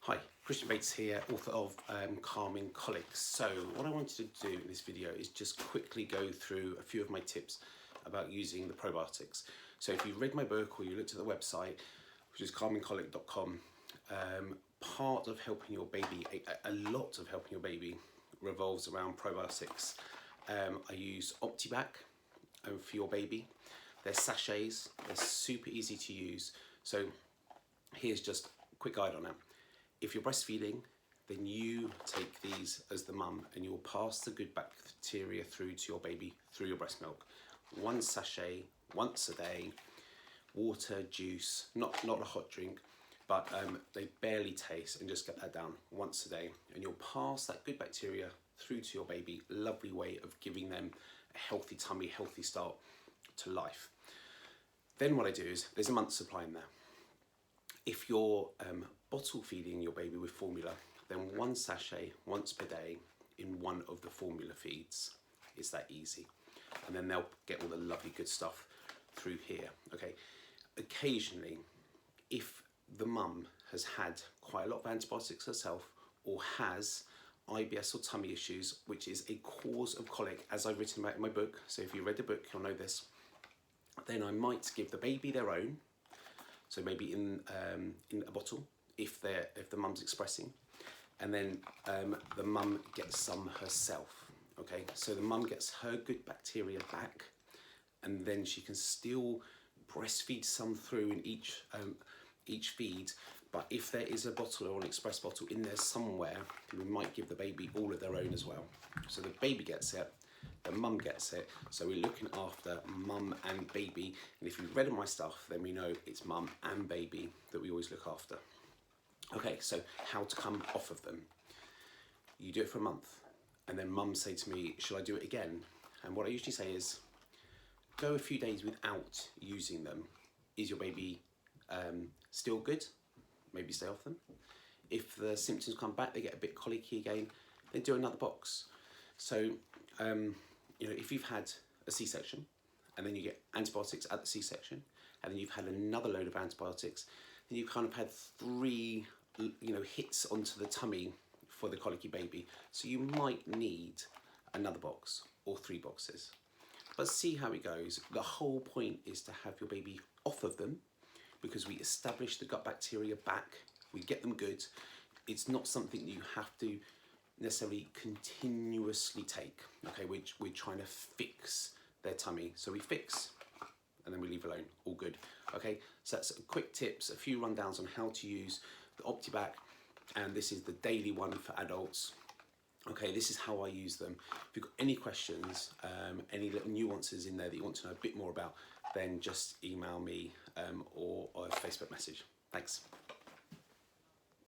Hi, Christian Bates here, author of Calming Colic. So what I wanted to do in this video is just quickly go through a few of my tips about using the probiotics. So if you've read my book or you looked at the website, which is calmingcolic.com, part of helping your baby, a lot of helping your baby revolves around probiotics. I use OptiBac for your baby. They're sachets, they're super easy to use. So here's just a quick guide on it. If you're breastfeeding, then you take these as the mum and you'll pass the good bacteria through to your baby through your breast milk. One sachet once a day, water, juice, not a hot drink, but they barely taste, and just get that down once a day. And you'll pass that good bacteria through to your baby. Lovely way of giving them a healthy tummy, healthy start to life. Then what I do is, there's a month's supply in there. If you're bottle feeding your baby with formula, then one sachet once per day in one of the formula feeds. It's that easy. And then they'll get all the lovely good stuff through here. Okay. Occasionally, if the mum has had quite a lot of antibiotics herself or has IBS or tummy issues, which is a cause of colic, as I've written about in my book, so if you read the book, you'll know this, then I might give the baby their own. So maybe in a bottle, if the mum's expressing, and then the mum gets some herself. Okay, so the mum gets her good bacteria back, and then she can still breastfeed some through in each feed. But if there is a bottle or an express bottle in there somewhere, we might give the baby all of their own as well. So the baby gets it, the mum gets it, so we're looking after mum and baby. And if you've read my stuff, then we know it's mum and baby that we always look after. Okay, so how to come off of them. You do it for a month, and then mum say to me, should I do it again? And what I usually say is, go a few days without using them. Is your baby still good? Maybe stay off them. If the symptoms come back, they get a bit colicky again, then do another box. So, if you've had a C-section, and then you get antibiotics at the C-section, and then you've had another load of antibiotics, then you've kind of had three, hits onto the tummy for the colicky baby. So you might need another box or 3 boxes. But see how it goes. The whole point is to have your baby off of them, because we establish the gut bacteria back, we get them good. It's not something you have to necessarily continuously take. Okay, we're trying to fix their tummy. So we fix, and then we leave alone, all good. Okay, so that's quick tips, a few rundowns on how to use the OptiBac, and this is the daily one for adults. Okay, this is how I use them. If you've got any questions, any little nuances in there that you want to know a bit more about, then just email me or a Facebook message. Thanks.